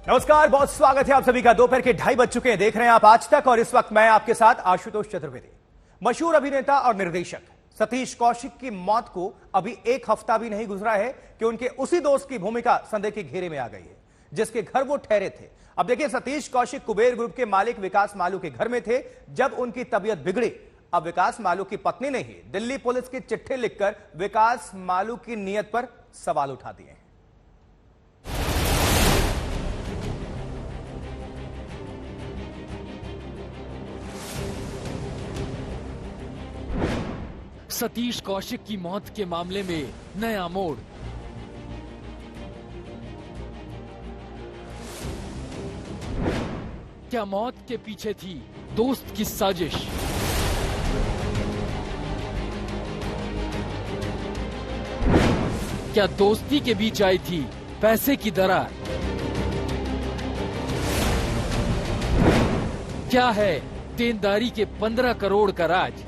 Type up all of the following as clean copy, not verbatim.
नमस्कार, बहुत स्वागत है आप सभी का। दोपहर के 2:30 बज चुके हैं। देख रहे हैं आप आज तक और इस वक्त मैं आपके साथ आशुतोष चतुर्वेदी। मशहूर अभिनेता और निर्देशक सतीश कौशिक की मौत को अभी एक हफ्ता भी नहीं गुजरा है कि उनके उसी दोस्त की भूमिका संदेह के घेरे में आ गई है जिसके घर वो ठहरे थे। अब देखिए, सतीश कौशिक कुबेर ग्रुप के मालिक विकास मालू के घर में थे जब उनकी तबीयत बिगड़ी। अब विकास मालू की पत्नी ने ही दिल्ली पुलिस की चिट्ठी लिखकर विकास मालू की नीयत पर सवाल उठा दिए हैं। सतीश कौशिक की मौत के मामले में नया मोड़। क्या मौत के पीछे थी दोस्त की साजिश? क्या दोस्ती के बीच आई थी पैसे की दरार? क्या है देनदारी के 15 करोड़ का राज?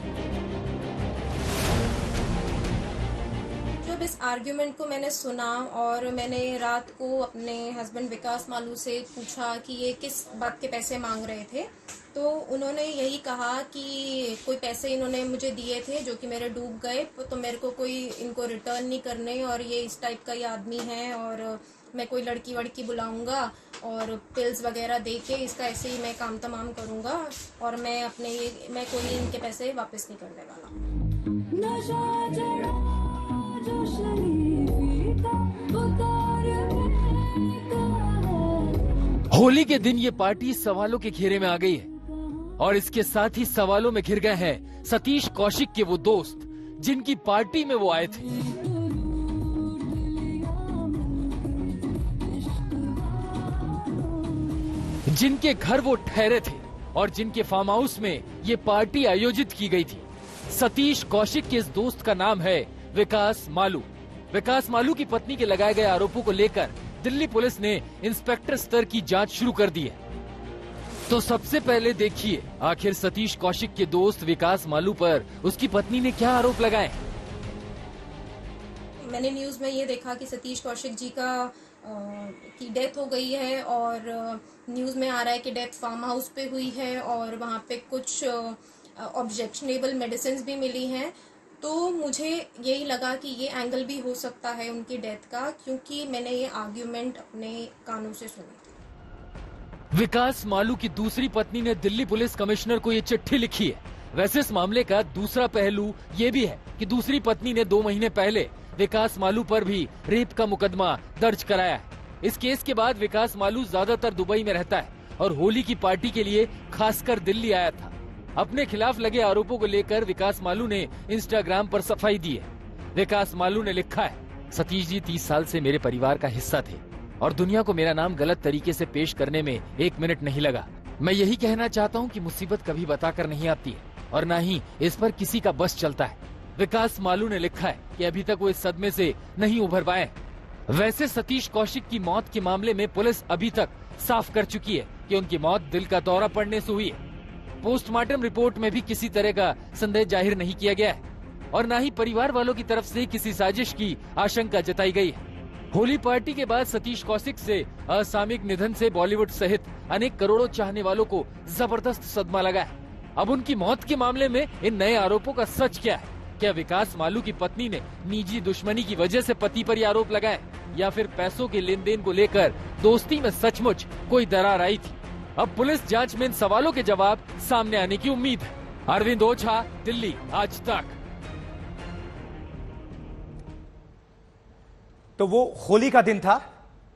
इस आर्ग्यूमेंट को मैंने सुना और मैंने रात को अपने हस्बैंड विकास मालू से पूछा कि ये किस बात के पैसे मांग रहे थे, तो उन्होंने यही कहा कि कोई पैसे इन्होंने मुझे दिए थे जो कि मेरे डूब गए, तो मेरे को कोई इनको रिटर्न नहीं करने और ये इस टाइप का ही आदमी है और मैं कोई लड़की वड़की बुलाऊंगा और पिल्स वगैरह दे के इसका ऐसे ही मैं काम तमाम करूंगा और मैं कोई इनके पैसे वापस नहीं करने वाला। होली के दिन ये पार्टी सवालों के घेरे में आ गई है और इसके साथ ही सवालों में घिर गए हैं सतीश कौशिक के वो दोस्त जिनकी पार्टी में वो आए थे। जिनके घर वो ठहरे थे और जिनके फार्म हाउस में ये पार्टी आयोजित की गई थी। सतीश कौशिक के इस दोस्त का नाम है विकास मालू। विकास मालू की पत्नी के लगाए गए आरोपों को लेकर दिल्ली पुलिस ने इंस्पेक्टर स्तर की जांच शुरू कर दी है। तो सबसे पहले देखिए आखिर सतीश कौशिक के दोस्त विकास मालू पर उसकी पत्नी ने क्या आरोप लगाए। मैंने न्यूज में ये देखा कि सतीश कौशिक जी की डेथ हो गई है और न्यूज में आ रहा है कि डेथ फार्म हाउस पे हुई है और वहाँ पे कुछ ऑब्जेक्शनेबल मेडिसिन भी मिली हैं। तो मुझे यही लगा कि ये एंगल भी हो सकता है उनकी डेथ का, क्योंकि मैंने ये आर्ग्यूमेंट अपने कानों से सुनी। विकास मालू की दूसरी पत्नी ने दिल्ली पुलिस कमिश्नर को ये चिट्ठी लिखी है। वैसे इस मामले का दूसरा पहलू ये भी है कि दूसरी पत्नी ने 2 महीने पहले विकास मालू पर भी रेप का मुकदमा दर्ज कराया है। इस केस के बाद विकास मालू ज्यादातर दुबई में रहता है और होली की पार्टी के लिए खासकर दिल्ली आया था। अपने खिलाफ लगे आरोपों को लेकर विकास मालू ने इंस्टाग्राम पर सफाई दी है। विकास मालू ने लिखा है, सतीश जी 30 साल से मेरे परिवार का हिस्सा थे और दुनिया को मेरा नाम गलत तरीके से पेश करने में 1 मिनट नहीं लगा। मैं यही कहना चाहता हूँ कि मुसीबत कभी बताकर नहीं आती है और न ही इस पर किसी का बस चलता है। विकास मालू ने लिखा है कि अभी तक वो इस सदमे से नहीं उभर पाए। वैसे सतीश कौशिक की मौत के मामले में पुलिस अभी तक साफ कर चुकी है कि उनकी मौत दिल का दौरा पड़ने से हुई है। पोस्टमार्टम रिपोर्ट में भी किसी तरह का संदेह जाहिर नहीं किया गया है और न ही परिवार वालों की तरफ से किसी साजिश की आशंका जताई गई है। होली पार्टी के बाद सतीश कौशिक से असामयिक निधन से बॉलीवुड सहित अनेक करोड़ों चाहने वालों को जबरदस्त सदमा लगा है। अब उनकी मौत के मामले में इन नए आरोपों का सच क्या है? क्या विकास मालू की पत्नी ने निजी दुश्मनी की वजह से पति पर ये आरोप लगाए या फिर पैसों के लेन देन को लेकर दोस्ती में सचमुच कोई दरार आई थी? अब पुलिस जांच में इन सवालों के जवाब सामने आने की उम्मीद है। अरविंद ओझा, दिल्ली, आज तक। तो वो होली का दिन था।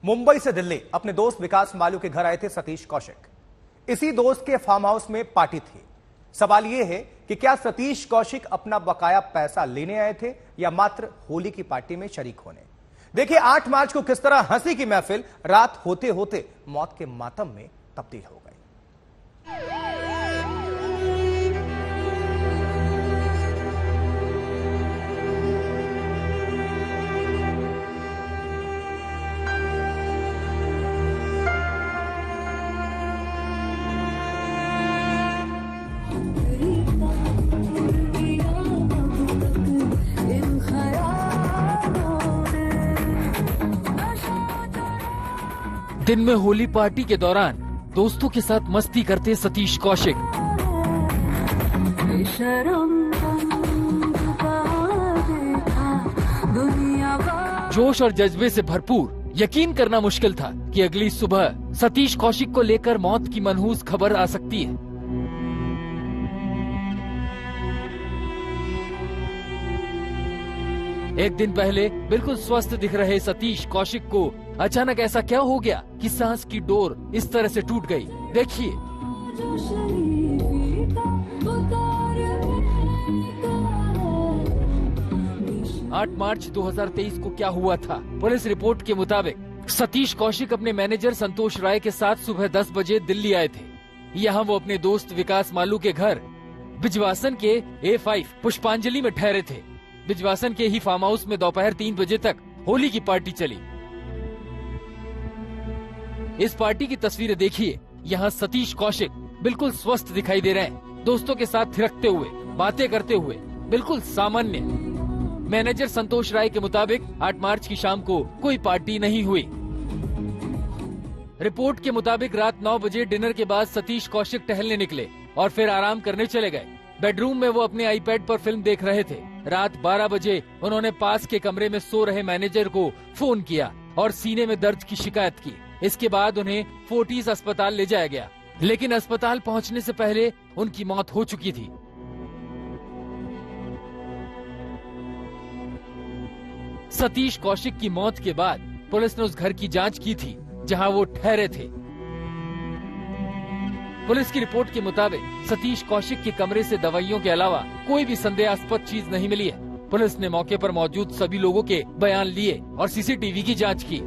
मुंबई से दिल्ली अपने दोस्त विकास मालू के घर आए थे सतीश कौशिक। इसी दोस्त के फार्म हाउस में पार्टी थी। सवाल यह है कि क्या सतीश कौशिक अपना बकाया पैसा लेने आए थे या मात्र होली की पार्टी में शरीक होने? देखिए 8 मार्च को किस तरह हंसी की महफिल रात होते होते मौत के मातम में तब्दील हो गई। दिन में होली पार्टी के दौरान दोस्तों के साथ मस्ती करते सतीश कौशिक। जोश और जज्बे से भरपूर, यकीन करना मुश्किल था कि अगली सुबह सतीश कौशिक को लेकर मौत की मनहूस खबर आ सकती है। एक दिन पहले बिल्कुल स्वस्थ दिख रहे सतीश कौशिक को अचानक ऐसा क्या हो गया कि सांस की डोर इस तरह से टूट गई। देखिए। 8 मार्च 2023 को क्या हुआ था? पुलिस रिपोर्ट के मुताबिक सतीश कौशिक अपने मैनेजर संतोष राय के साथ सुबह 10 बजे दिल्ली आए थे। यहाँ वो अपने दोस्त विकास मालू के घर बिजवासन के A5 पुष्पांजलि में ठहरे थे। बिजवासन के ही फार्म हाउस में दोपहर 3 बजे तक होली की पार्टी चली। इस पार्टी की तस्वीरें देखिए। यहाँ सतीश कौशिक बिल्कुल स्वस्थ दिखाई दे रहे हैं, दोस्तों के साथ थिरकते हुए, बातें करते हुए, बिल्कुल सामान्य। मैनेजर संतोष राय के मुताबिक 8 मार्च की शाम को कोई पार्टी नहीं हुई। रिपोर्ट के मुताबिक रात 9 बजे डिनर के बाद सतीश कौशिक टहलने निकले और फिर आराम करने चले गए। बेडरूम में वो अपने आईपैड पर फिल्म देख रहे थे। रात 12 बजे उन्होंने पास के कमरे में सो रहे मैनेजर को फोन किया और सीने में दर्द की शिकायत की। इसके बाद उन्हें फोर्टिस अस्पताल ले जाया गया, लेकिन अस्पताल पहुंचने से पहले उनकी मौत हो चुकी थी। सतीश कौशिक की मौत के बाद पुलिस ने उस घर की जांच की थी जहां वो ठहरे थे। पुलिस की रिपोर्ट के मुताबिक सतीश कौशिक के कमरे से दवाइयों के अलावा कोई भी संदेहास्पद चीज नहीं मिली है। पुलिस ने मौके पर मौजूद सभी लोगों के बयान लिए और सीसीटीवी की जांच की।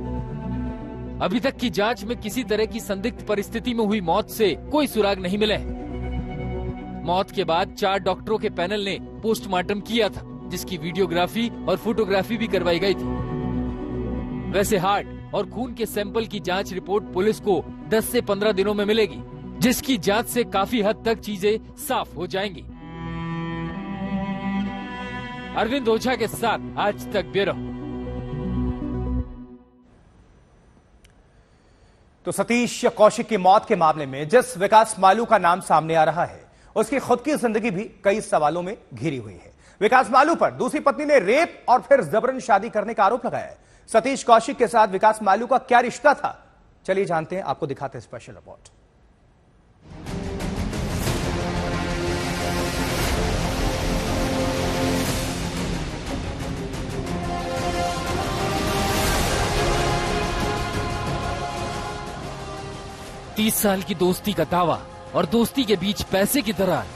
अभी तक की जांच में किसी तरह की संदिग्ध परिस्थिति में हुई मौत से कोई सुराग नहीं मिले। मौत के बाद 4 डॉक्टरों के पैनल ने पोस्टमार्टम किया था, जिसकी वीडियोग्राफी और फोटोग्राफी भी करवाई गई थी। वैसे हार्ट और खून के सैंपल की जांच रिपोर्ट पुलिस को 10 से 15 दिनों में मिलेगी, जिसकी जांच से काफी हद तक चीजें साफ हो जाएंगी। अरविंद ओझा के साथ आज तक ब्यूरो। तो सतीश कौशिक की मौत के मामले में जिस विकास मालू का नाम सामने आ रहा है, उसकी खुद की जिंदगी भी कई सवालों में घिरी हुई है। विकास मालू पर दूसरी पत्नी ने रेप और फिर जबरन शादी करने का आरोप लगाया है। सतीश कौशिक के साथ विकास मालू का क्या रिश्ता था, चलिए जानते हैं, आपको दिखाते हैं स्पेशल रिपोर्ट। तीस साल की दोस्ती का दावा और दोस्ती के बीच पैसे की दरार।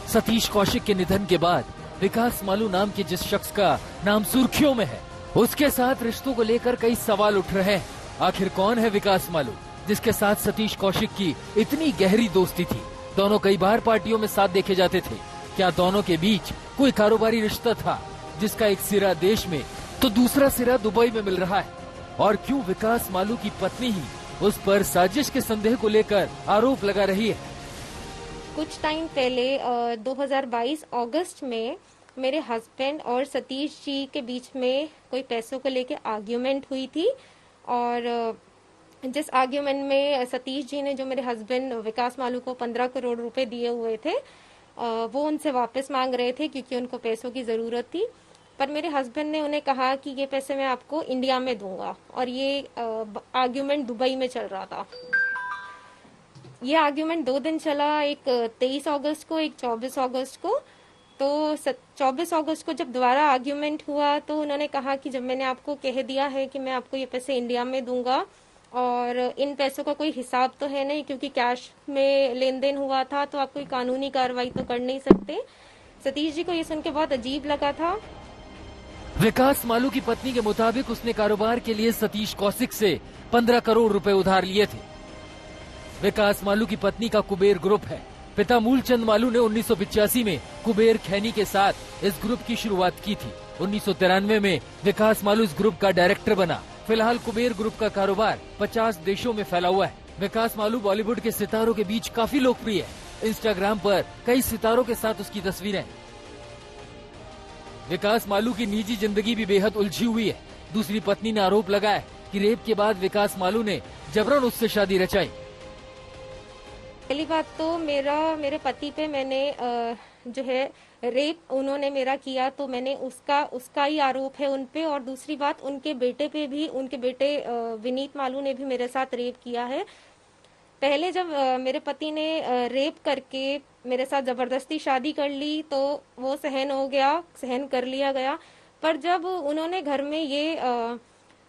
सतीश कौशिक के निधन के बाद विकास मालू नाम के जिस शख्स का नाम सुर्खियों में है, उसके साथ रिश्तों को लेकर कई सवाल उठ रहे हैं। आखिर कौन है विकास मालू, जिसके साथ सतीश कौशिक की इतनी गहरी दोस्ती थी? दोनों कई बार पार्टियों में साथ देखे जाते थे। क्या दोनों के बीच कोई कारोबारी रिश्ता था, जिसका एक सिरा देश में तो दूसरा सिरा दुबई में मिल रहा है? और क्यों विकास मालू की पत्नी ही उस पर साजिश के संदेह को लेकर आरोप लगा रही है? कुछ टाइम पहले 2022 अगस्त में मेरे हस्बैंड और सतीश जी के बीच में कोई पैसों को लेके आर्ग्यूमेंट हुई थी, और जिस आर्ग्यूमेंट में सतीश जी ने जो मेरे हस्बैंड विकास मालू को 15 करोड़ रुपए दिए हुए थे, वो उनसे वापस मांग रहे थे क्योंकि उनको पैसों की ज़रूरत थी। पर मेरे हस्बैंड ने उन्हें कहा कि ये पैसे मैं आपको इंडिया में दूंगा, और ये आर्ग्यूमेंट दुबई में चल रहा था। ये आर्ग्यूमेंट 2 दिन चला, एक 23 अगस्त को, एक 24 अगस्त को। तो 24 अगस्त को जब दोबारा आर्ग्यूमेंट हुआ तो उन्होंने कहा कि जब मैंने आपको कह दिया है कि मैं आपको ये पैसे इंडिया में दूंगा और इन पैसों का कोई हिसाब तो है नहीं क्योंकि कैश में लेन देन हुआ था, तो आप कोई कानूनी कार्रवाई तो कर नहीं सकते। सतीश जी को ये सुन के बहुत अजीब लगा था। विकास मालू की पत्नी के मुताबिक उसने कारोबार के लिए सतीश कौशिक से 15 करोड़ रुपए उधार लिए थे। विकास मालू की पत्नी का कुबेर ग्रुप है। पिता मूलचंद मालू ने 1985 में कुबेर खैनी के साथ इस ग्रुप की शुरुआत की थी। 1993 में विकास मालू इस ग्रुप का डायरेक्टर बना। फिलहाल कुबेर ग्रुप का कारोबार 50 देशों में फैला हुआ है। विकास मालू बॉलीवुड के सितारों के बीच काफी लोकप्रिय है। इंस्टाग्राम पर कई सितारों के साथ उसकी तस्वीरें। विकास मालू की निजी जिंदगी भी बेहद उलझी हुई है। दूसरी पत्नी ने आरोप लगाया कि रेप के बाद विकास मालू ने जबरन उससे शादी रचाई। पहली बात तो मेरे पति पे मैंने जो है रेप उन्होंने मेरा किया, तो मैंने उसका ही आरोप है उन पे। और दूसरी बात, उनके बेटे पे भी, उनके बेटे विनीत मालू ने भी मेरे साथ रेप किया है। पहले जब मेरे पति ने रेप करके मेरे साथ जबरदस्ती शादी कर ली तो वो सहन कर लिया गया। पर जब उन्होंने घर में ये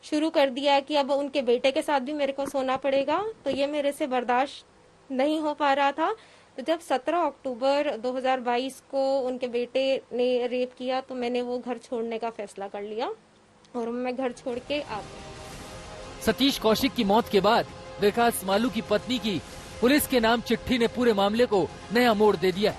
शुरू कर दिया कि अब उनके बेटे के साथ भी मेरे को सोना पड़ेगा, तो ये मेरे से बर्दाश्त नहीं हो पा रहा था। तो जब 17 अक्टूबर 2022 को उनके बेटे ने रेप किया तो मैंने वो घर छोड़ने का फैसला कर लिया और मैं घर छोड़ के आ गई। सतीश कौशिक की मौत के बाद विकास मालू की पत्नी की पुलिस के नाम चिट्ठी ने पूरे मामले को नया मोड़ दे दिया।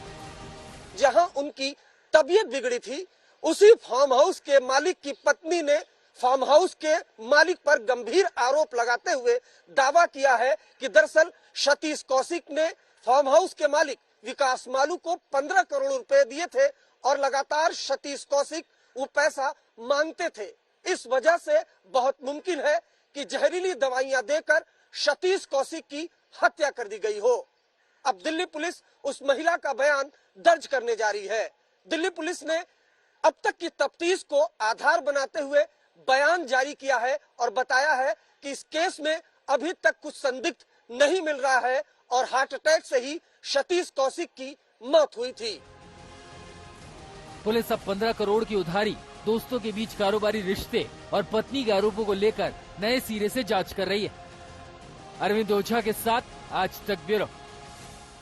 जहां उनकी तबीयत बिगड़ी थी, उसी फार्म हाउस के मालिक की पत्नी ने फार्म हाउस के मालिक पर गंभीर आरोप लगाते हुए दावा किया है कि दरअसल सतीश कौशिक ने फार्म हाउस के मालिक विकास मालू को 15 करोड़ रुपए दिए थे और लगातार सतीश कौशिक वो पैसा मांगते थे। इस वजह से बहुत मुमकिन है कि जहरीली दवाइयां देकर सतीश कौशिक की हत्या कर दी गई हो। अब दिल्ली पुलिस उस महिला का बयान दर्ज करने जा रही है। दिल्ली पुलिस ने अब तक की तफ्तीश को आधार बनाते हुए बयान जारी किया है और बताया है कि इस केस में अभी तक कुछ संदिग्ध नहीं मिल रहा है और हार्ट अटैक से ही सतीश कौशिक की मौत हुई थी। पुलिस अब 15 करोड़ की उधारी, दोस्तों के बीच कारोबारी रिश्ते और पत्नी के आरोपों को लेकर नए सिरे से जांच कर रही है। अरविंद ओझा के साथ आज तक ब्यूरो।